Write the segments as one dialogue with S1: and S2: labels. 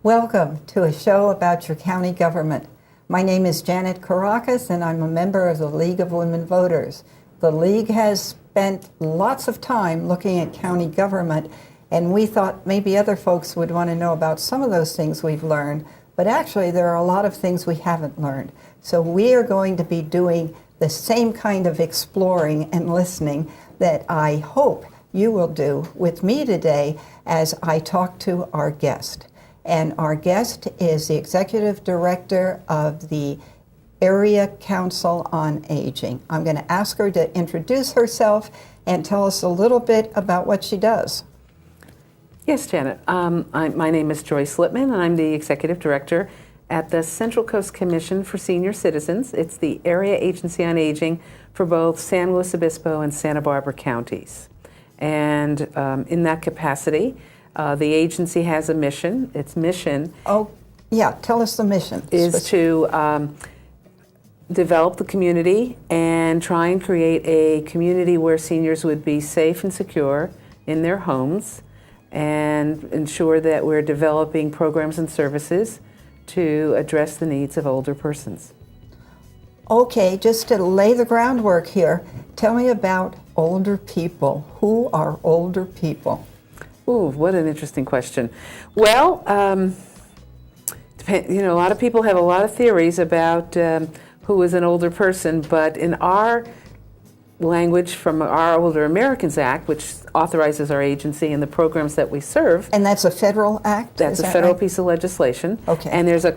S1: Welcome to a show about your county government. My name is Janet Caracas, and I'm a member of the League of Women Voters. The League has spent lots of time looking at county government, and we thought maybe other folks would want to know about some of those things we've learned, but actually there are a lot of things we haven't learned. So we are going to be doing the same kind of exploring and listening that I hope you will do with me today as I talk to our guest. And our guest is the Executive Director of the Area Council on Aging. I'm going to ask her to introduce herself and tell us a little bit about what she does.
S2: Yes, Janet. My name is Joyce Lippman, and I'm the Executive Director at the Central Coast Commission for Senior Citizens. It's the area agency on aging for both San Luis Obispo and Santa Barbara counties. And in that capacity, the agency has a mission. Its mission
S1: tell us the mission.
S2: Is to develop the community and try and create a community where seniors would be safe and secure in their homes, and ensure that we're developing programs and services to address the needs of older persons.
S1: Okay, just to lay the groundwork here, tell me about older people. Who are older people?
S2: Ooh, what an interesting question. Well, a lot of people have a lot of theories about who is an older person, but in our language from our Older Americans Act, which authorizes our agency and the programs that we serve.
S1: And that's a federal act?
S2: That's a federal piece of legislation.
S1: Okay.
S2: And there's a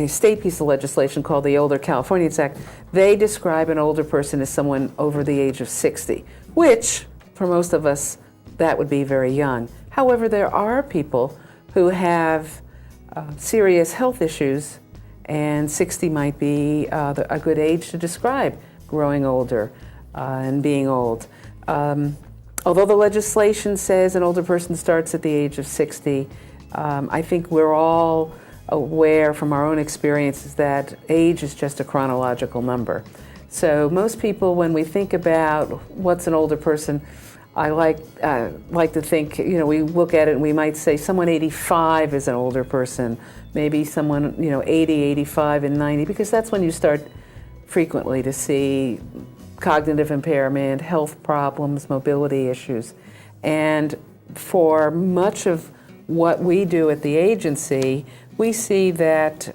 S2: state piece of legislation called the Older Californians Act. They describe an older person as someone over the age of 60, which, for most of us, that would be very young. However, there are people who have serious health issues, and 60 might be a good age to describe growing older and being old. Although the legislation says an older person starts at the age of 60, I think we're all aware from our own experiences that age is just a chronological number. So most people, when we think about what's an older person, I like to think, we look at it and we might say someone 85 is an older person, maybe someone 80, 85, and 90, because that's when you start frequently to see cognitive impairment, health problems, mobility issues. And for much of what we do at the agency, we see that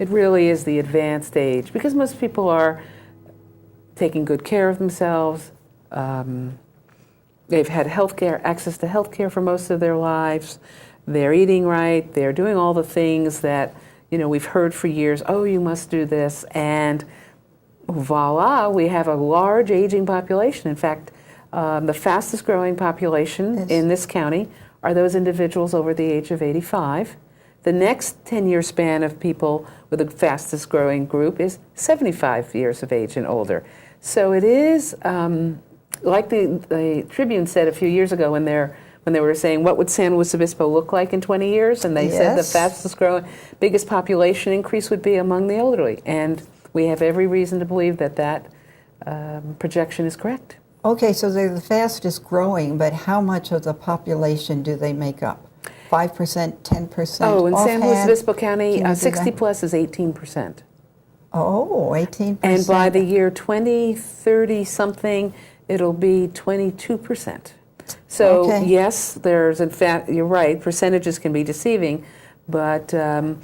S2: it really is the advanced age, because most people are taking good care of themselves. They've had access to health care for most of their lives. They're eating right. They're doing all the things that we've heard for years. Oh, you must do this, and voila, we have a large aging population. In fact, the fastest growing population in this county are those individuals over the age of 85. The next 10-year span of people with the fastest growing group is 75 years of age and older. So it is, like the Tribune said a few years ago when they were saying, what would San Luis Obispo look like in 20 years? And they said the fastest growing, biggest population increase would be among the elderly. And we have every reason to believe that projection is correct.
S1: Okay, so they're the fastest growing, but how much of the population do they make up? 5%, 10%?
S2: Oh, in San Luis Obispo County, 60 plus is 18%.
S1: Oh, 18%.
S2: And by the year 2030 something, it'll be 22%. So yes, there's, in fact, you're right, percentages can be deceiving, but when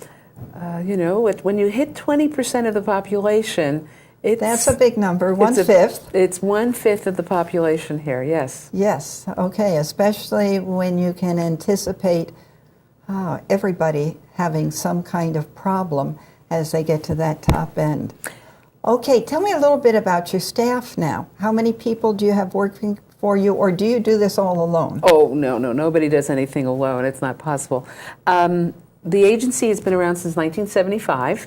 S2: you hit 20% of the population,
S1: that's a big number, one-fifth.
S2: It's one-fifth of the population here, yes.
S1: Yes, okay, especially when you can anticipate everybody having some kind of problem as they get to that top end. Okay, tell me a little bit about your staff now. How many people do you have working for you, or do you do this all alone?
S2: Oh, no, nobody does anything alone. It's not possible. The agency has been around since 1975,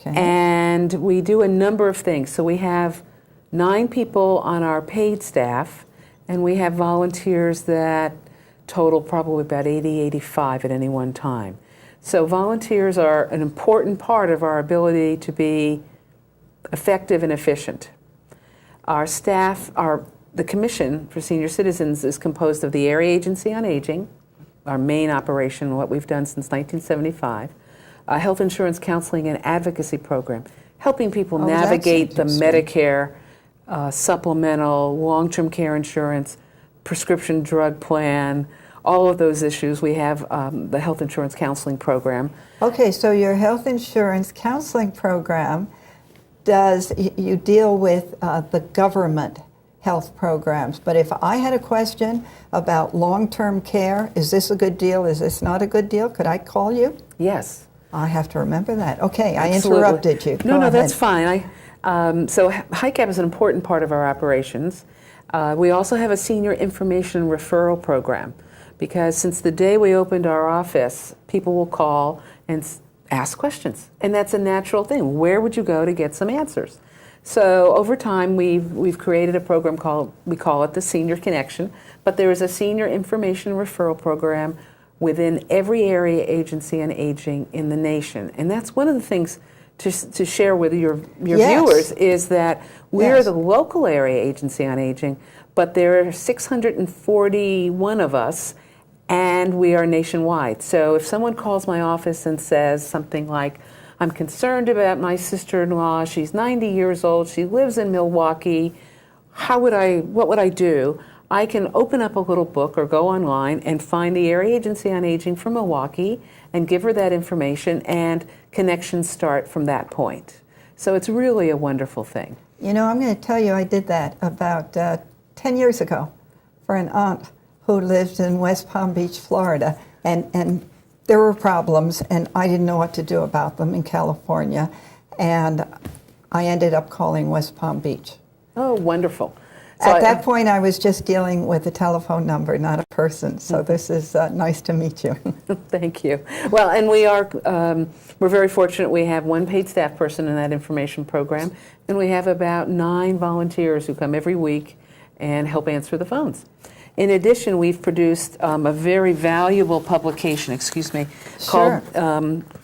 S2: and we do a number of things. So we have 9 people on our paid staff, and we have volunteers that total probably about 80, 85 at any one time. So volunteers are an important part of our ability to be effective and efficient. Our staff, the Commission for Senior Citizens is composed of the Area Agency on Aging, our main operation, what we've done since 1975, a health insurance counseling and advocacy program, helping people navigate the Medicare, supplemental, long-term care insurance, prescription drug plan, all of those issues. We have the health insurance counseling program.
S1: Okay, so your health insurance counseling program you deal with the government health programs, but if I had a question about long-term care, is this a good deal, is this not a good deal, could I call you?
S2: Yes.
S1: I have to remember that. Okay,
S2: Absolutely.
S1: I interrupted you.
S2: No, that's fine. So HICAP is an important part of our operations. We also have a senior information referral program, because since the day we opened our office, people will call and ask questions, and that's a natural thing. Where would you go to get some answers? So over time, we've created a program we call it the Senior Connection, but there is a senior information referral program within every area agency on aging in the nation, and that's one of the things to share with your
S1: Yes.
S2: viewers is that we are
S1: Yes.
S2: the local area agency on aging, but there are 641 of us, and we are nationwide. So if someone calls my office and says something like, I'm concerned about my sister-in-law, she's 90 years old, she lives in Milwaukee, what would I do? I can open up a little book or go online and find the area agency on aging for Milwaukee and give her that information, and connections start from that point. So it's really a wonderful thing.
S1: You know, I'm going to tell you, I did that about 10 years ago for an aunt who lived in West Palm Beach, Florida, and there were problems, and I didn't know what to do about them in California, and I ended up calling West Palm Beach.
S2: Oh, wonderful. So
S1: At that point, I was just dealing with a telephone number, not a person, so this is nice to meet you.
S2: Thank you. Well, and we're very fortunate. We have one paid staff person in that information program, and we have about 9 volunteers who come every week and help answer the phones. In addition, we've produced a very valuable publication, called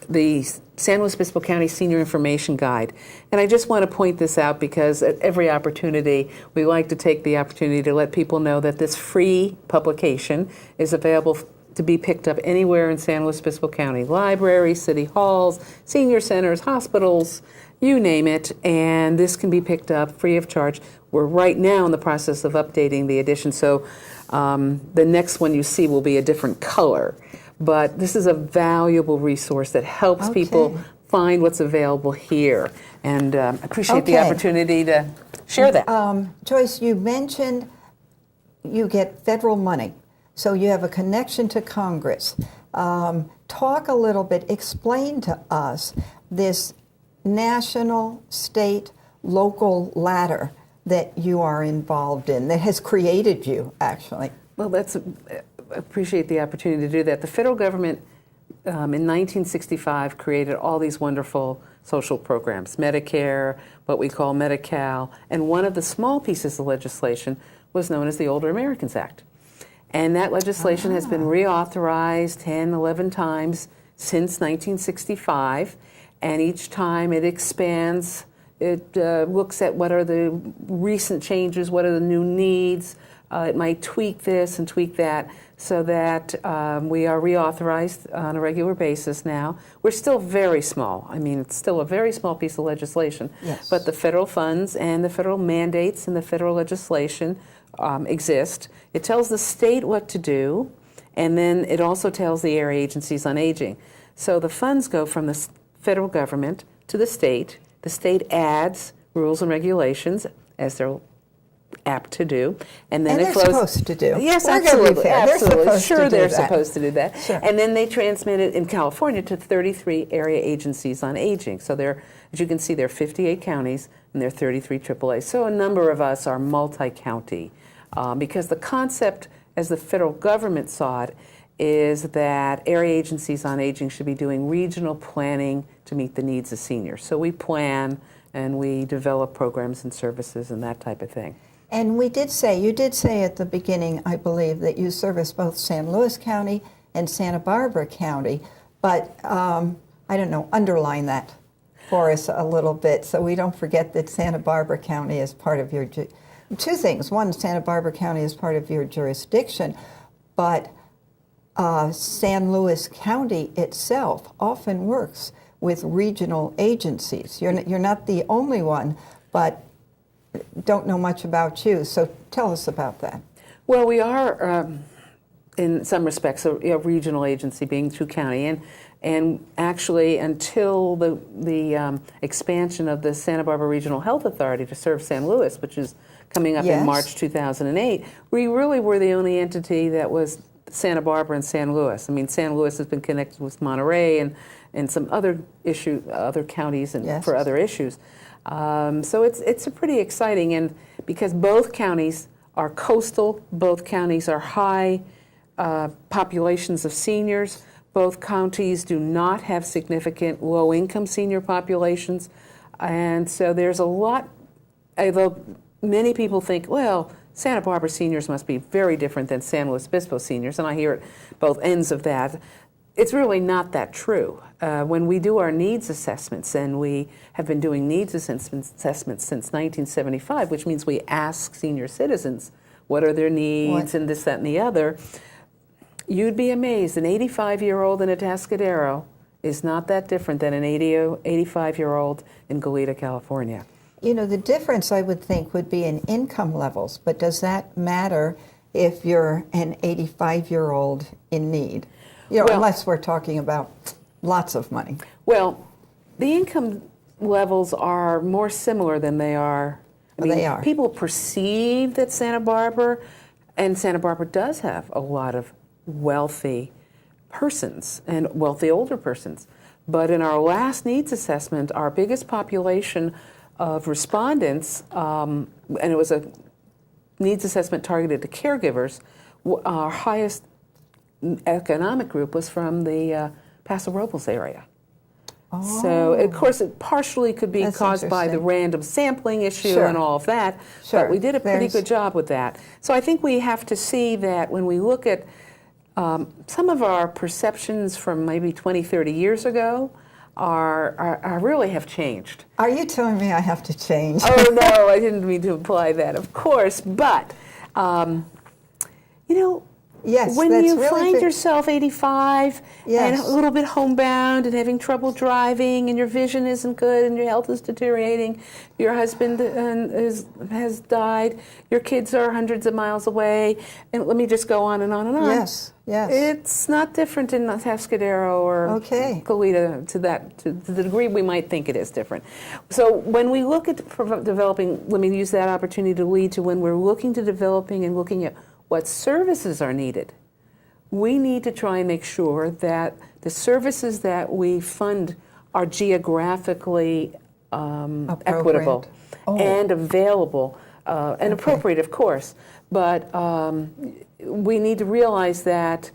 S2: the San Luis Obispo County Senior Information Guide. And I just want to point this out because at every opportunity, we like to take the opportunity to let people know that this free publication is available to be picked up anywhere in San Luis Obispo County. Libraries, city halls, senior centers, hospitals, you name it, and this can be picked up free of charge. We're right now in the process of updating the edition, so the next one you see will be a different color. But this is a valuable resource that helps people find what's available here, and I appreciate the opportunity to share that.
S1: Joyce, you mentioned you get federal money, so you have a connection to Congress. Talk a little bit, explain to us this national, state, local ladder that you are involved in, that has created you, actually.
S2: Well, appreciate the opportunity to do that. The federal government in 1965 created all these wonderful social programs, Medicare, what we call Medi-Cal, and one of the small pieces of legislation was known as the Older Americans Act. And that legislation has been reauthorized 10, 11 times since 1965, and each time it expands. It looks at what are the recent changes, what are the new needs. It might tweak this and tweak that so that we are reauthorized on a regular basis now. We're still very small. I mean, it's still a very small piece of legislation.
S1: Yes.
S2: But the federal funds and the federal mandates and the federal legislation exist. It tells the state what to do, and then it also tells the area agencies on aging. So the funds go from the federal government to the state. The state adds rules and regulations, as they're apt to do, and then
S1: And
S2: it
S1: they're
S2: flows.
S1: supposed to do.
S2: Yes,
S1: We're gonna be
S2: absolutely,
S1: fair. They're
S2: absolutely.
S1: supposed
S2: Sure,
S1: to do
S2: they're
S1: that.
S2: supposed to do that.
S1: Sure.
S2: And then they transmit it in California to 33 area agencies on aging. So there, as you can see, there are 58 counties and there are 33 AAA. So a number of us are multi-county, because the concept, as the federal government saw it, is that area agencies on aging should be doing regional planning to meet the needs of seniors. So we plan and we develop programs and services and that type of thing.
S1: And you did say at the beginning, I believe, that you service both San Luis County and Santa Barbara County, but I don't know, underline that for us a little bit so we don't forget that Santa Barbara County is part of your, two things. One, Santa Barbara County is part of your jurisdiction, but San Luis County itself often works with regional agencies. You're not the only one, but don't know much about you. So tell us about that.
S2: Well, we are, in some respects, a regional agency, being through county, and actually until the expansion of the Santa Barbara Regional Health Authority to serve San Luis, which is coming up in March 2008, we really were the only entity that was Santa Barbara and San Luis. I mean, San Luis has been connected with Monterey and some other other counties and for other issues. So it's a pretty exciting, and because both counties are coastal, both counties are high populations of seniors, both counties do not have significant low-income senior populations, and so there's a lot, although many people think, well, Santa Barbara seniors must be very different than San Luis Obispo seniors, and I hear both ends of that. It's really not that true. When we do our needs assessments, and we have been doing needs assessments since 1975, which means we ask senior citizens what are their needs and this, that, and the other, you'd be amazed. An 85-year-old in Atascadero is not that different than an 85-year-old in Goleta, California.
S1: You know, the difference, I would think, would be in income levels, but does that matter if you're an 85-year-old in need? You know, unless we're talking about lots of money.
S2: Well, the income levels are more similar than they are. I mean,
S1: they are.
S2: People perceive that Santa Barbara does have a lot of wealthy persons and wealthy older persons. But in our last needs assessment, our biggest population of respondents, and it was a needs assessment targeted to caregivers, our highest economic group was from the Paso Robles area. Oh. So, of course, it partially could be caused by the random sampling issue and all of that, but we did a pretty good job with that. So I think we have to see that when we look at some of our perceptions from maybe 20, 30 years ago are really have changed.
S1: Are you telling me I have to change?
S2: Oh, no, I didn't mean to imply that, of course, but, you know, when you really find yourself 85 and a little bit homebound and having trouble driving and your vision isn't good and your health is deteriorating, your husband has died, your kids are hundreds of miles away, and let me just go on and on and on.
S1: Yes.
S2: It's not different in Atascadero or Goleta to the degree we might think it is different. So when we look at developing, let me use that opportunity to lead to when we're looking to developing and looking at what services are needed, we need to try and make sure that the services that we fund are geographically equitable and available and appropriate, of course. But we need to realize that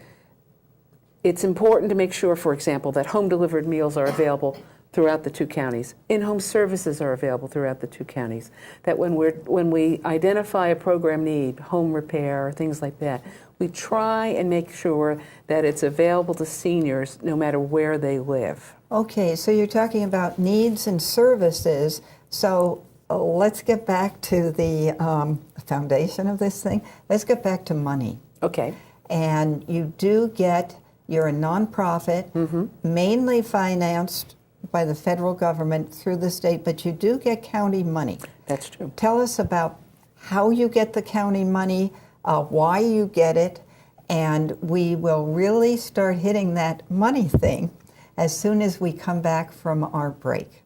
S2: it's important to make sure, for example, that home-delivered meals are available throughout the two counties. In-home services are available throughout the two counties. That when we identify a program need, home repair, things like that, we try and make sure that it's available to seniors no matter where they live.
S1: Okay, so you're talking about needs and services. So let's get back to the foundation of this thing. Let's get back to money.
S2: Okay.
S1: And you're a nonprofit, mainly financed by the federal government through the state, but you do get county money.
S2: That's true.
S1: Tell us about how you get the county money, why you get it, and we will really start hitting that money thing as soon as we come back from our break.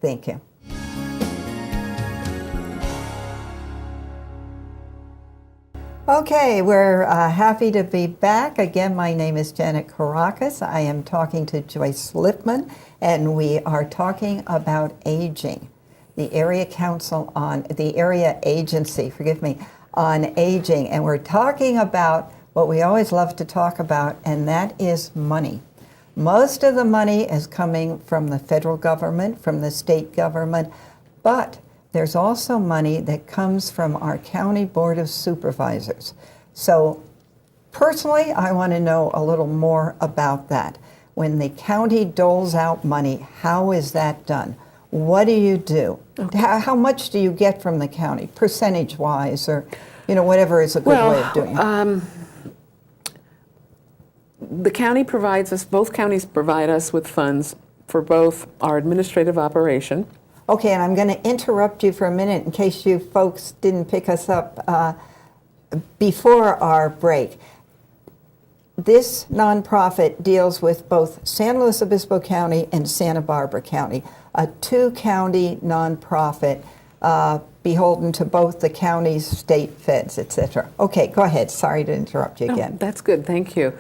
S1: Thank you. Okay, we're happy to be back. Again, my name is Janet Caracas. I am talking to Joyce Lipman, and we are talking about aging. The Area Agency, on aging. And we're talking about what we always love to talk about, and that is money. Most of the money is coming from the federal government, from the state government, but there's also money that comes from our county board of supervisors. So personally, I want to know a little more about that. When the county doles out money, how is that done? What do you do? Okay. How much do you get from the county, percentage-wise, or whatever is a good way of doing it?
S2: the county provides us, both counties provide us with funds for both our administrative operation.
S1: Okay, and I'm going to interrupt you for a minute in case you folks didn't pick us up before our break. This nonprofit deals with both San Luis Obispo County and Santa Barbara County, a two-county nonprofit beholden to both the counties, state, feds, etc. Okay, go ahead. Sorry to interrupt you again.
S2: Oh, that's good. Thank you.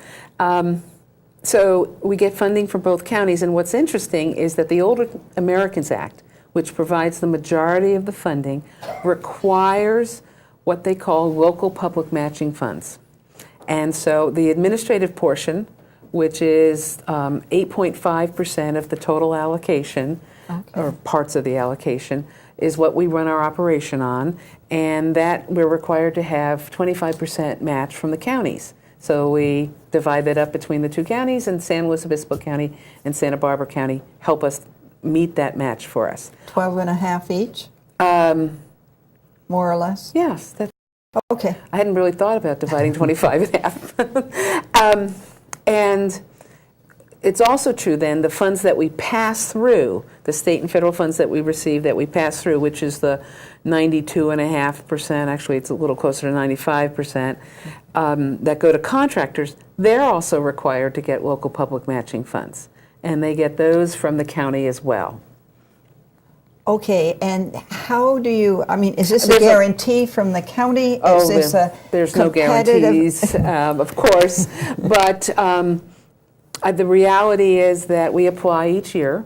S2: So we get funding from both counties, and what's interesting is that the Older Americans Act, which provides the majority of the funding, requires what they call local public matching funds. And so the administrative portion, which is 8.5% of the total allocation, or parts of the allocation, is what we run our operation on, and that we're required to have 25% match from the counties. So we divide that up between the two counties, and San Luis Obispo County and Santa Barbara County help us meet that match for us.
S1: 12 and a half each? More or less?
S2: Yes.
S1: Okay.
S2: I hadn't really thought about dividing 25 in half. And it's also true then, the funds that we pass through, the state and federal funds that we receive that we pass through, which is the 92.5%, actually it's a little closer to 95%, that go to contractors, they're also required to get local public matching funds. And they get those from the county as well.
S1: Okay, and how do you, I mean, is this a guarantee from the county? Is this
S2: there's no guarantees, of course, but the reality is that we apply each year.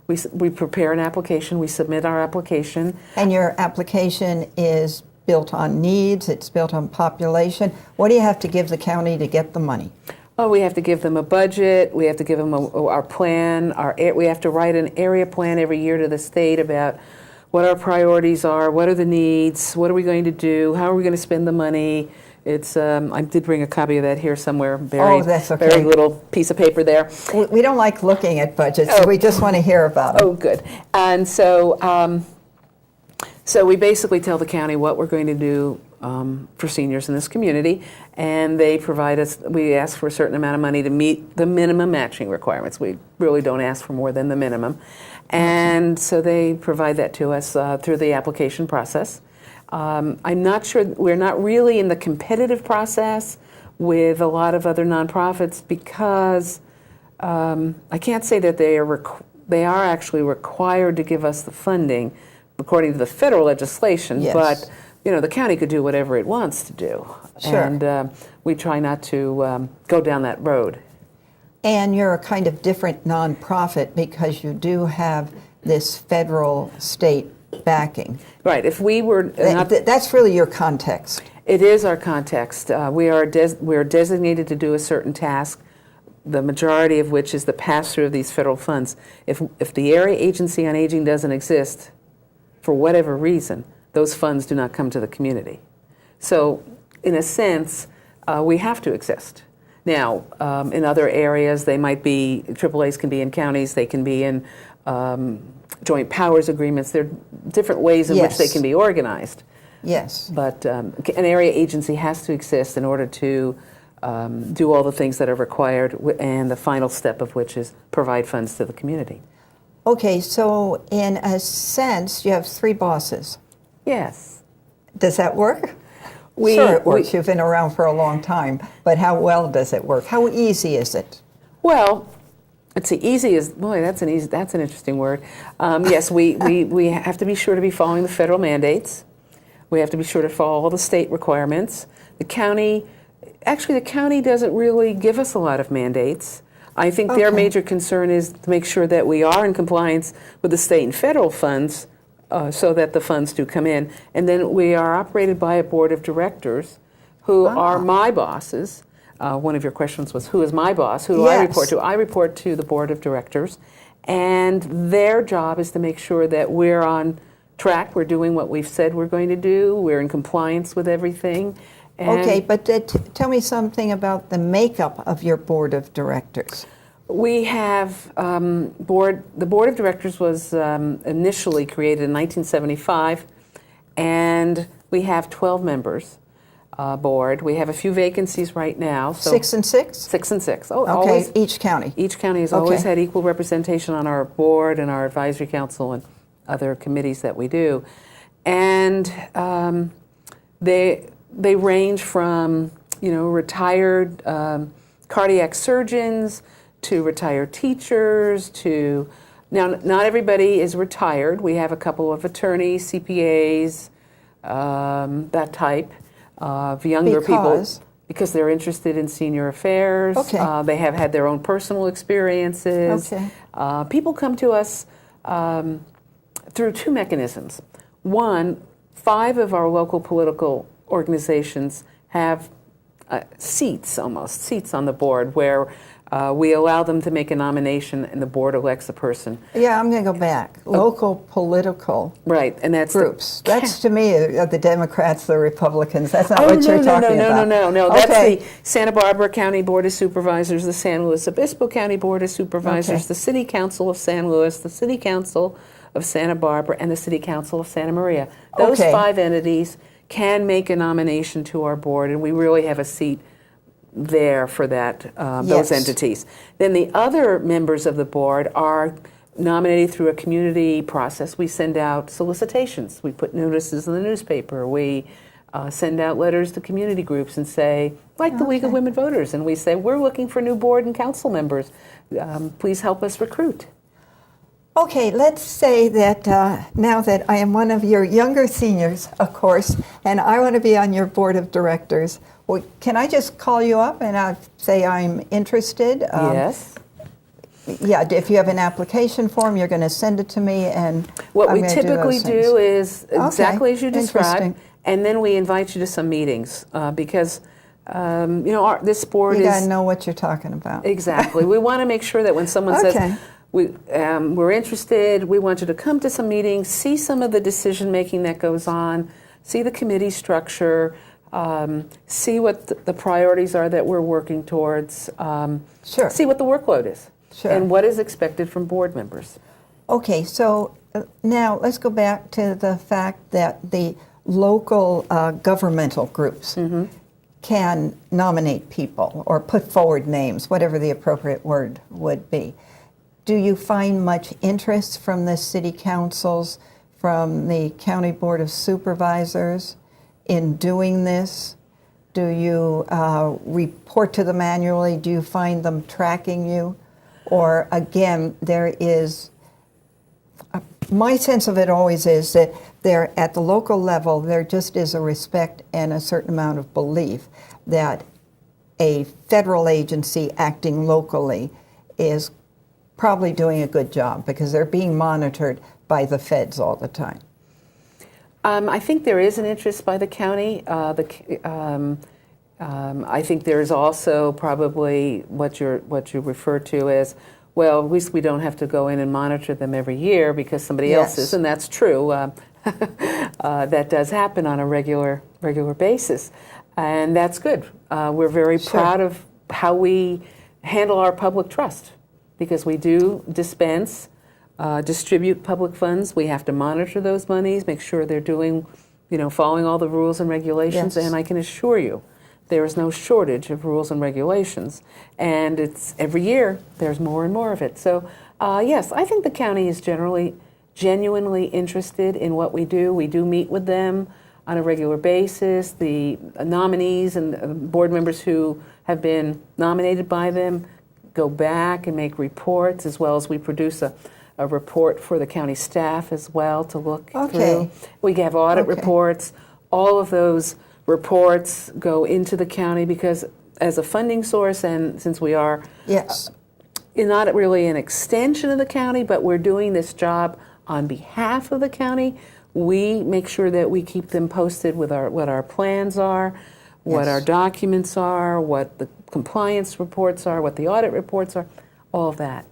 S2: We prepare an application, we submit our application.
S1: And your application is built on needs, it's built on population. What do you have to give the county to get the money?
S2: Oh, we have to give them a budget, we have to give them our plan, we have to write an area plan every year to the state about what our priorities are, what are the needs, what are we going to do, how are we going to spend the money. It's I did bring a copy of that here somewhere,
S1: that's okay.
S2: Very little piece of paper there.
S1: We don't like looking at budgets, so we just want to hear about them.
S2: Oh, good. And so, so we basically tell the county what we're going to do for seniors in this community, and they provide us, we ask for a certain amount of money to meet the minimum matching requirements. We really don't ask for more than the minimum. And so they provide that to us through the application process. I'm not sure, we're not really in the competitive process with a lot of other nonprofits because I can't say that they are actually required to give us the funding according to the federal legislation,
S1: yes.
S2: But the county could do whatever it wants to do.
S1: Sure.
S2: And we try not to go down that road.
S1: And you're a kind of different nonprofit because you do have this federal state backing.
S2: Right. If we were
S1: that's really your context.
S2: It is our context. We are designated to do a certain task, the majority of which is the pass-through of these federal funds. If the Area Agency on Aging doesn't exist, for whatever reason, those funds do not come to the community. So, in a sense, we have to exist. Now, in other areas, they might be, AAAs can be in counties, they can be in joint powers agreements. There are different ways in which they can be organized.
S1: Yes.
S2: But an area agency has to exist in order to do all the things that are required, and the final step of which is provide funds to the community.
S1: Okay, so in a sense, you have three bosses.
S2: Yes.
S1: Does that work? Sure, it works. You've been around for a long time, but how well does it work? How easy is it?
S2: Well, it's the easiest. Boy, that's an interesting word. Yes, we have to be sure to be following the federal mandates. We have to be sure to follow all the state requirements. The county doesn't really give us a lot of mandates. I think their major concern is to make sure that we are in compliance with the state and federal funds, so that the funds do come in. And then we are operated by a board of directors who are my bosses. One of your questions was, who is my boss? Who do I report to? I report to the board of directors. And their job is to make sure that we're on track, we're doing what we've said we're going to do, we're in compliance with everything. And
S1: okay, but tell me something about the makeup of your board of directors.
S2: We have the board of directors was initially created in 1975, and we have 12 members. board. We have a few vacancies right now. So
S1: 6 and 6?
S2: 6 and 6. Oh,
S1: Okay,
S2: always.
S1: each county.
S2: Each county has always had equal representation on our board and our advisory council and other committees that we do. And they range from, retired cardiac surgeons to retired teachers to, now not everybody is retired. We have a couple of attorneys, CPAs, that type of younger people. Because they're interested in senior affairs.
S1: Okay.
S2: They have had their own personal experiences.
S1: Okay.
S2: People come to us through two mechanisms. One, 5 of our local political organizations have seats on the board where we allow them to make a nomination and the board elects a person.
S1: Yeah, I'm going to go back. Local political
S2: and that's
S1: groups. That's, to me, the Democrats, the Republicans. That's not what you're talking about.
S2: No. That's the Santa Barbara County Board of Supervisors, the San Luis Obispo County Board of Supervisors, the City Council of San Luis, the City Council of Santa Barbara, and the City Council of Santa Maria. Those 5 entities can make a nomination to our board, and we really have a seat there for that, those entities. Then the other members of the board are nominated through a community process. We send out solicitations. We put notices in the newspaper. We send out letters to community groups and say, like the League of Women Voters, and we say, we're looking for new board and council members. Please help us recruit.
S1: Okay, let's say that now that I am one of your younger seniors, of course, and I want to be on your board of directors, well, can I just call you up and I'll say I'm interested?
S2: Yes.
S1: Yeah, if you have an application form, you're going to send it to me, and
S2: what we typically do is exactly as you described, and then we invite you to some meetings because this board
S1: you got to know what you're talking about.
S2: Exactly. We want to make sure that when someone says we're interested, we want you to come to some meetings, see some of the decision making that goes on, see the committee structure, see what the priorities are that we're working towards, see what the workload is, and what is expected from board members.
S1: Okay, so now let's go back to the fact that the local governmental groups can nominate people or put forward names, whatever the appropriate word would be. Do you find much interest from the city councils, from the county board of supervisors in doing this? Do you report to them annually? Do you find them tracking you? Or again, there is, my sense of it always is that there, at the local level, there just is a respect and a certain amount of belief that a federal agency acting locally is probably doing a good job because they're being monitored by the feds all the time.
S2: I think there is an interest by the county. I think there is also probably what you refer to as, well, at least we don't have to go in and monitor them every year because somebody else is, and that's true. That does happen on a regular basis, and that's good. We're very proud of how we handle our public trust because we do distribute public funds. We have to monitor those monies, make sure they're doing, following all the rules and regulations, and I can assure you there is no shortage of rules and regulations, and it's every year there's more and more of it. So yes, I think the county is genuinely interested in what we do. We do meet with them on a regular basis. The nominees and board members who have been nominated by them go back and make reports, as well as we produce a report for the county staff as well to look through. We have audit reports. All of those reports go into the county because as a funding source, and since we are not really an extension of the county, but we're doing this job on behalf of the county, we make sure that we keep them posted with what our plans are, what our documents are, what the compliance reports are, what the audit reports are, all of that.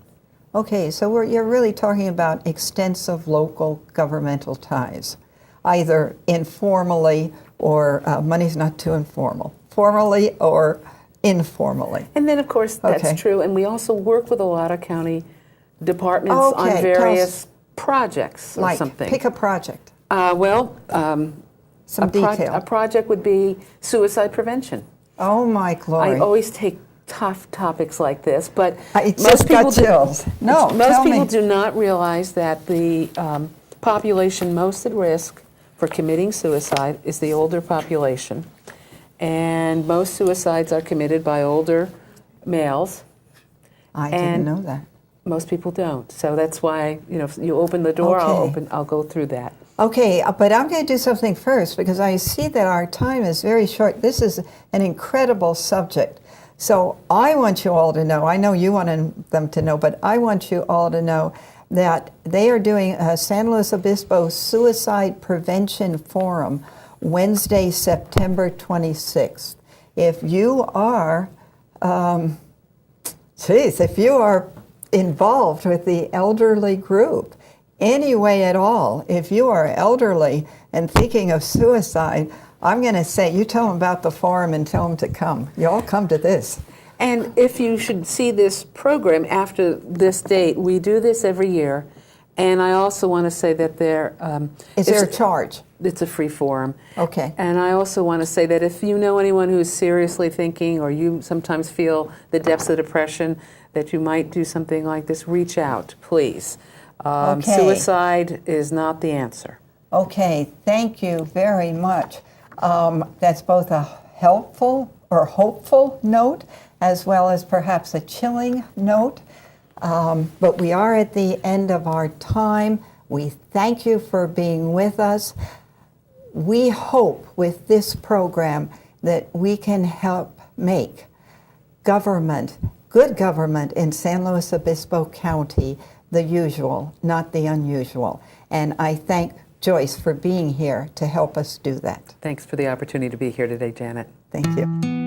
S1: Okay, so you're really talking about extensive local governmental ties, either informally or money's not too informal, formally or informally.
S2: And then, of course, that's true. And we also work with a lot of county departments on various projects or something.
S1: Pick a project. some detail.
S2: A project would be suicide prevention.
S1: Oh, my glory.
S2: I always take tough topics like this, but
S1: I just got chills.
S2: Most people do not realize that the population most at risk for committing suicide is the older population, and most suicides are committed by older males.
S1: I didn't know that.
S2: Most people don't, so that's why if you open the door, I'll go through that.
S1: Okay, but I'm going to do something first because I see that our time is very short. This is an incredible subject. So I want you all to know, I know you want them to know, but I want you all to know that they are doing a San Luis Obispo Suicide Prevention Forum Wednesday, September 26th. If you are, if you are involved with the elderly group, any way at all, if you are elderly and thinking of suicide, I'm going to say, you tell them about the forum and tell them to come. You all come to this.
S2: And if you should see this program after this date, we do this every year. And I also want to say that
S1: is there a charge?
S2: It's a free forum.
S1: Okay.
S2: And I also want to say that if you know anyone who's seriously thinking, or you sometimes feel the depths of depression, that you might do something like this, reach out, please.
S1: Okay.
S2: Suicide is not the answer.
S1: Okay, thank you very much. That's both a helpful or hopeful note as well as perhaps a chilling note. But we are at the end of our time. We thank you for being with us. We hope with this program that we can help make government, good government in San Luis Obispo County, the usual, not the unusual. And I thank Joyce for being here to help us do that.
S2: Thanks for the opportunity to be here today, Janet.
S1: Thank you.